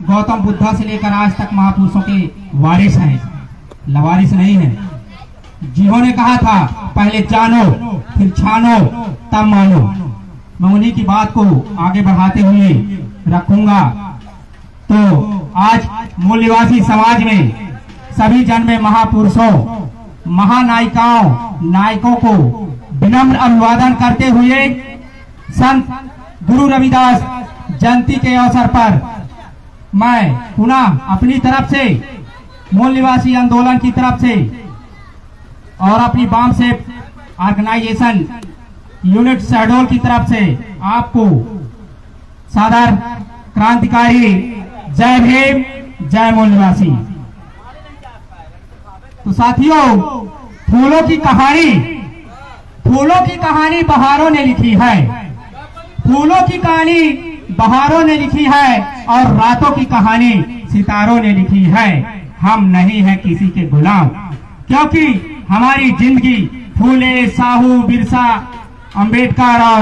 गौतम बुद्धा से लेकर आज तक महापुरुषों के वारिस हैं, लवारिस नहीं हैं। जिन्होंने कहा था पहले जानो फिर छानो तब मानो, मैं उन्हीं की बात को आगे बढ़ाते हुए रखूंगा। तो आज मूल्यवासी समाज में सभी जन्मे महापुरुषों, महानायिकाओं, नायकों को विनम्र अभिवादन करते हुए संत गुरु रविदास जयंती के अवसर पर मैं पुनः अपनी तरफ से, मूल्यवासी आंदोलन की तरफ से और अपनी बाम से ऑर्गेनाइजेशन यूनिट शहडोल की तरफ से आपको सादर क्रांतिकारी जय भीम, जय मूल्यवासी। तो साथियों, फूलों की कहानी बहारों ने लिखी है, फूलों की कहानी बहारों ने लिखी है और रातों की कहानी सितारों ने लिखी है। हम नहीं हैं किसी के गुलाम, क्योंकि हमारी जिंदगी फूले, साहू, बिरसा, अंबेडकर और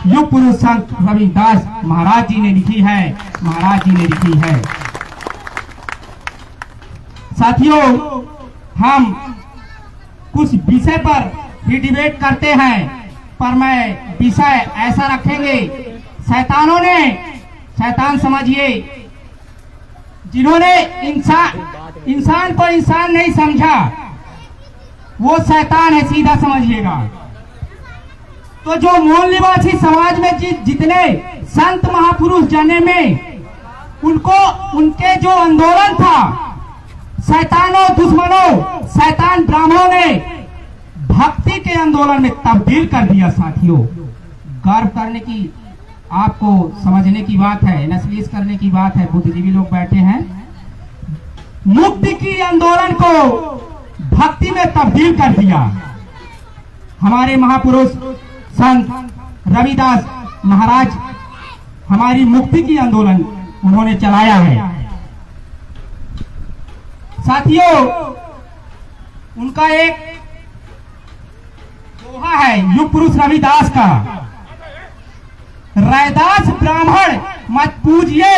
युग पुरुष संत रविदास महाराज जी ने लिखी है, महाराज जी ने लिखी है। साथियों, हम कुछ विषय पर भी डिबेट करते हैं, पर मैं विषय ऐसा रखेंगे, शैतानों ने, शैतान समझिए, जिन्होंने इंसान को इंसान नहीं समझा, वो शैतान है, सीधा समझिएगा। तो जो मूल्यवासी समाज में जितने संत महापुरुष जन्मे में, उनको उनके जो आंदोलन था, शैतानों, दुश्मनों, शैतान ब्राह्मणों ने भक्ति के आंदोलन में तब्दील कर दिया। साथियों, गर्व करने की, आपको समझने की बात है, नस्लीस करने की बात है, बुद्धिजीवी लोग बैठे हैं। मुक्ति की आंदोलन को भक्ति में तब्दील कर दिया। हमारे महापुरुष संत रविदास महाराज हमारी मुक्ति की आंदोलन उन्होंने चलाया है। साथियों, उनका एक दोहा है युग पुरुष रविदास का, रैदास ब्राह्मण मत पूजिए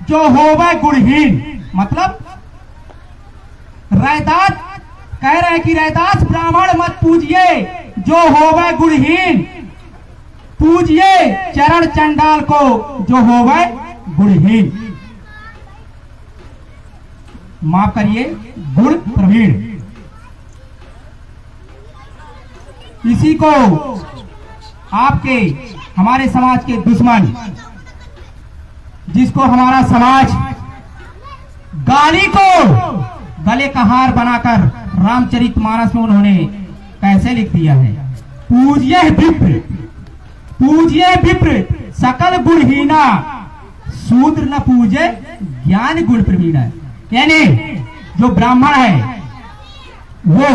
जो होवे गुणहीन। मतलब रैदास कह रहे हैं कि रैदास ब्राह्मण मत पूजिए जो होवे गुणहीन, पूजिए चरण चंडाल को जो होवे गुणहीन। माफ करिए, गुण प्रवीण। इसी को आपके, हमारे समाज के दुश्मन, जिसको हमारा समाज गाली को गले का हार बनाकर रामचरितमानस में उन्होंने कैसे लिख दिया है, पूज्य विप्र सकल गुणहीना, शूद्र न पूजे ज्ञान गुण प्रवीणा। यानी जो ब्राह्मण है वो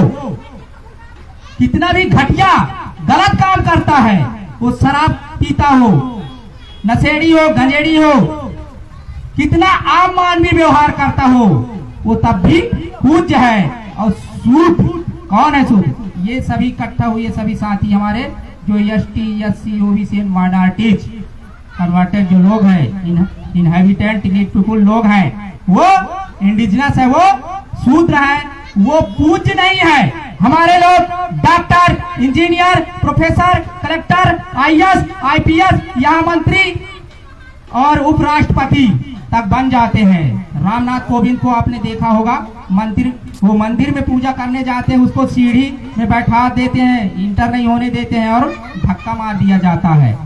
कितना भी घटिया गलत काम करता है, वो शराब पीता हो, नशेड़ी हो, गंजेड़ी हो, कितना आम मानवीय व्यवहार करता हो, वो तब भी पूज्य है। और शूद्र कौन है? शूद्र ये सभी इकट्ठा हुए, सभी साथी हमारे जो ST, SC, OBC, minorities, converted जो लोग हैं, इनहेबिटेंट पीपुल लोग हैं, वो इंडिजिनस है, वो शूद्र है, वो पूज्य नहीं है। हमारे लोग doctor, engineer, professor, collector, IAS, IPS, यहाँ मंत्री और उपराष्ट्रपति तक बन जाते हैं। रामनाथ कोविंद को आपने देखा होगा, वो मंदिर में पूजा करने जाते हैं, उसको सीढ़ी में बैठा देते हैं, इंटर नहीं होने देते हैं और धक्का मार दिया जाता है।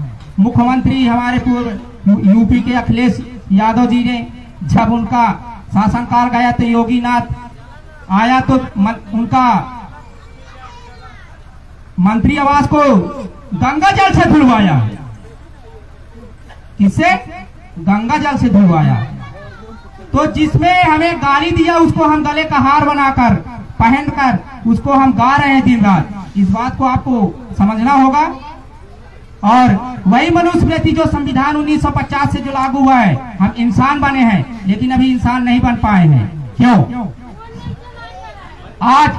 मुख्यमंत्री हमारे पूर्व यूपी के अखिलेश यादव जी ने, जब उनका शासनकाल गया तो योगी नाथ आया तो उनका मंत्री आवास को गंगा जल से धुलवाया। किससे? गंगा जल से धुलवाया। तो जिसमें हमें गाली दिया उसको हम गले का हार बनाकर, पहनकर उसको हम गा रहे हैं दिन रात। इस बात को आपको समझना होगा। और वही मनुस्मृति जो संविधान 1950 से जो लागू हुआ है, हम इंसान बने हैं लेकिन अभी इंसान नहीं बन पाए हैं। क्यों? आज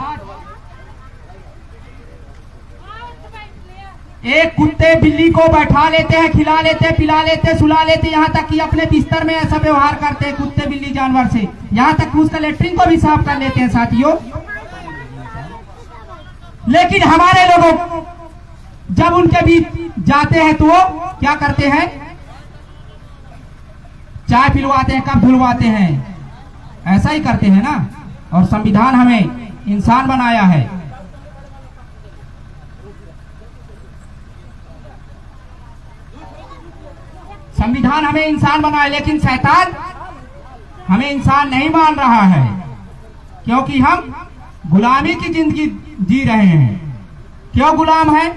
एक कुत्ते बिल्ली को बैठा लेते हैं, खिला लेते, पिला लेते, सुला लेते, यहाँ तक कि अपने बिस्तर में ऐसा व्यवहार करते हैं कुत्ते बिल्ली जानवर से, यहाँ तक कि उसका लेटरिन को भी साफ कर लेते हैं साथियों। लेकिन हमारे लोगों जब उनके बीच जाते हैं तो वो क्या करते हैं? चाय पिलवाते हैं, कप धुलवाते हैं, ऐसा ही करते हैं ना। और संविधान हमें इंसान बनाया है। संविधान हमें इंसान बनाया, लेकिन शैतान हमें इंसान नहीं मान रहा है, क्योंकि हम गुलामी की जिंदगी जी रहे हैं। क्यों गुलाम है?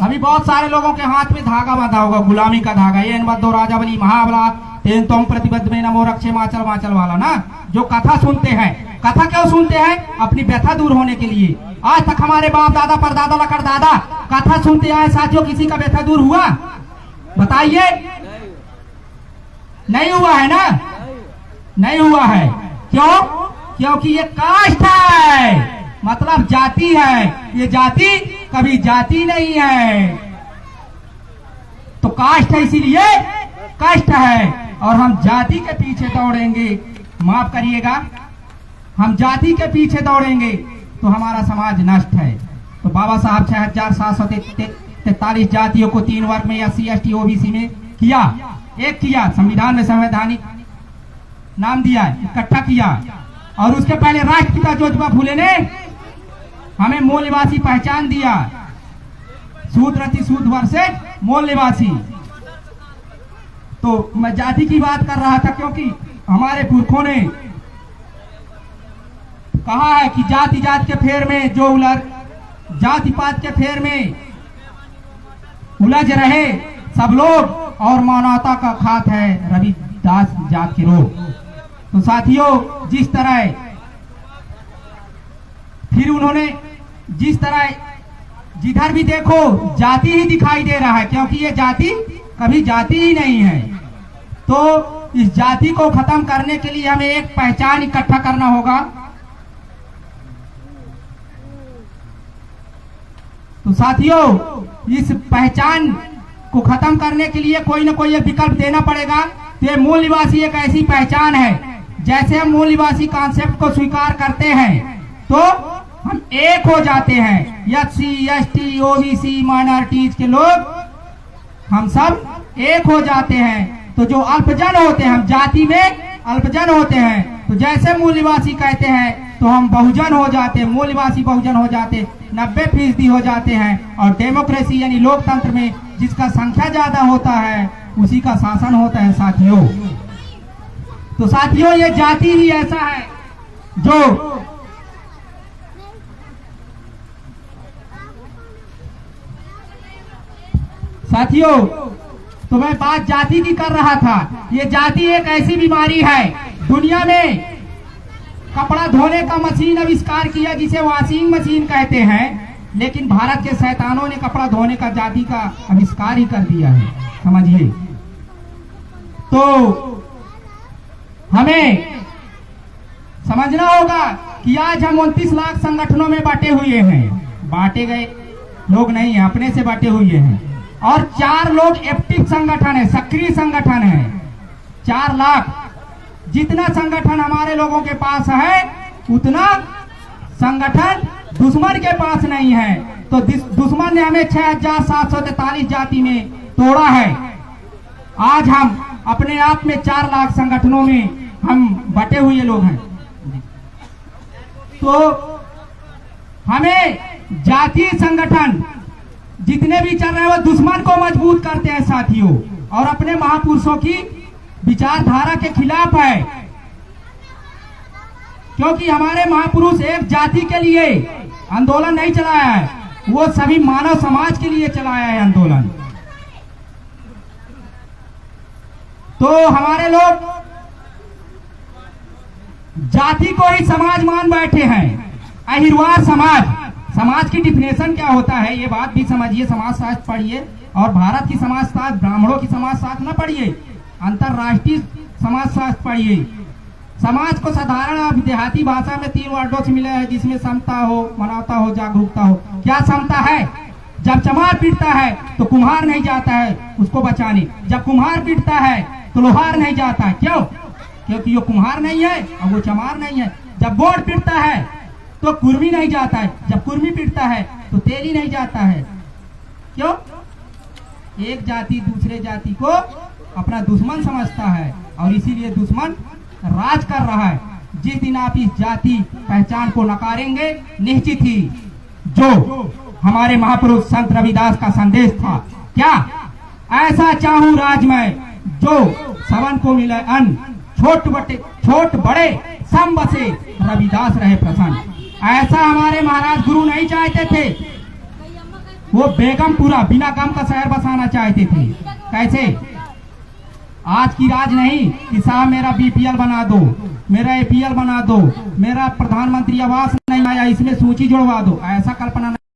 अभी बहुत सारे लोगों के हाथ में धागा बांधा होगा, गुलामी का धागा। ये दो राजा बनी महाबला तेन तुम प्रतिबद्ध में नमो रक्षे माचल माचल वाला ना, जो कथा सुनते हैं। कथा क्यों सुनते हैं? अपनी व्यथा दूर होने के लिए। आज तक हमारे बाप दादा परदादा लकड़ दादा कथा सुनते आए साथियों, किसी का व्यथा दूर हुआ? बताइए, नहीं हुआ है ना? नहीं हुआ है। क्यों? क्योंकि ये कास्ट है, मतलब जाति है। ये जाति कभी जाति नहीं है, तो कास्ट है, इसीलिए कष्ट है। और हम जाति के पीछे दौड़ेंगे, माफ करिएगा, हम जाति के पीछे दौड़ेंगे तो हमारा समाज नष्ट है। तो बाबा साहब 6743 जातियों को 3 वर्ग में SC ST OBC में किया, एक किया, संविधान में संवैधानिक नाम दिया, इकट्ठा किया। और उसके पहले राष्ट्रपिता ज्योतिबा फुले ने हमें मूल निवासी पहचान दिया, सूत्रति सूद वर्सेज मूल निवासी। तो मैं जाति की बात कर रहा था, क्योंकि हमारे पुरखों ने कहा है कि जाति जात के फेर में जो जाति पात के फेर में उलझ रहे सब लोग, और मानवता का खात है रविदास जात के रोग। तो साथियों, जिस तरह फिर उन्होंने जिस तरह जिधर भी देखो जाति ही दिखाई दे रहा है, क्योंकि ये जाति कभी जाति ही नहीं है। तो इस जाति को खत्म करने के लिए हमें एक पहचान इकट्ठा करना होगा। तो साथियों, इस पहचान को खत्म करने के लिए कोई ना कोई एक विकल्प देना पड़ेगा। तो ये मूल निवासी एक ऐसी पहचान है, जैसे हम मूल निवासी कॉन्सेप्ट को स्वीकार करते हैं तो हम एक हो जाते हैं। SC ST OBC माइनॉरिटीज के लोग हम सब एक हो जाते हैं। तो जो अल्पजन होते हैं, हम जाति में अल्पजन होते हैं, तो जैसे मूल निवासी कहते हैं तो हम बहुजन हो जाते हैं, मूल निवासी बहुजन हो जाते, 90% हो जाते हैं। और डेमोक्रेसी यानी लोकतंत्र में जिसका संख्या ज्यादा होता है उसी का शासन होता है साथियों। तो साथियों, ये जाति ही ऐसा है जो साथियों, तो मैं बात जाति की कर रहा था। ये जाति एक ऐसी बीमारी है, दुनिया में कपड़ा धोने का मशीन आविष्कार किया जिसे वॉशिंग मशीन कहते हैं, लेकिन भारत के शैतानों ने कपड़ा धोने का जाति का आविष्कार ही कर दिया है, समझिए। तो हमें समझना होगा कि आज हम 29 लाख संगठनों में बांटे हुए हैं, बांटे गए लोग नहीं है, अपने से बांटे हुए हैं। और 4 लोग एक्टिव संगठन है, सक्रिय संगठन है। 4 लाख जितना संगठन हमारे लोगों के पास है, उतना संगठन दुश्मन के पास नहीं है। तो दुश्मन ने हमें 6743 जाति में तोड़ा है। आज हम अपने आप में 4 लाख संगठनों में हम बटे हुए लोग हैं। तो हमें जातीय संगठन जितने भी चल रहे हैं वो दुश्मन को मजबूत करते हैं साथियों, और अपने महापुरुषों की विचारधारा के खिलाफ है। क्योंकि हमारे महापुरुष एक जाति के लिए आंदोलन नहीं चलाया है, वो सभी मानव समाज के लिए चलाया है आंदोलन। तो हमारे लोग जाति को ही समाज मान बैठे हैं, अहिरवार समाज। समाज की डिफिनेशन क्या होता है ये बात भी समझिए, समाजशास्त्र पढ़िए, और भारत की समाजशास्त्र, ब्राह्मणों की समाजशास्त्र न पढ़िए, अंतरराष्ट्रीय समाजशास्त्र पढ़िए। समाज को साधारण और देहाती भाषा में 3 वर्डों से मिला है, जिसमें समता हो, मानवता हो, जागरूकता हो। क्या समता है? जब चमार पीटता है तो कुम्हार नहीं जाता है उसको बचाने, जब कुम्हार पीटता है तो लोहार नहीं जाता है। क्यों? क्योंकि वो कुम्हार नहीं है और वो चमार नहीं है। जब गोड़ पीटता है तो कुर्मी नहीं जाता है, जब कुर्मी पीटता है तो तेली नहीं जाता है। क्यों? एक जाति दूसरे जाति को अपना दुश्मन समझता है और इसीलिए दुश्मन राज कर रहा है। जिस दिन आप इस जाति पहचान को नकारेंगे, निश्चित ही जो हमारे महापुरुष संत रविदास का संदेश था, क्या ऐसा चाहूं राज में जो सबन को मिले अन्न, छोट बड़े सम बसे रविदास रहे प्रसन्न। ऐसा हमारे महाराज गुरु नहीं चाहते थे। वो बेगमपुरा बिना गम का शहर बसाना चाहते थे। कैसे? आज की राज नहीं कि साहब मेरा बीपीएल बना दो, मेरा एपीएल बना दो, मेरा प्रधानमंत्री आवास नहीं आया इसमें सूची जुड़वा दो, ऐसा कल्पना नहीं।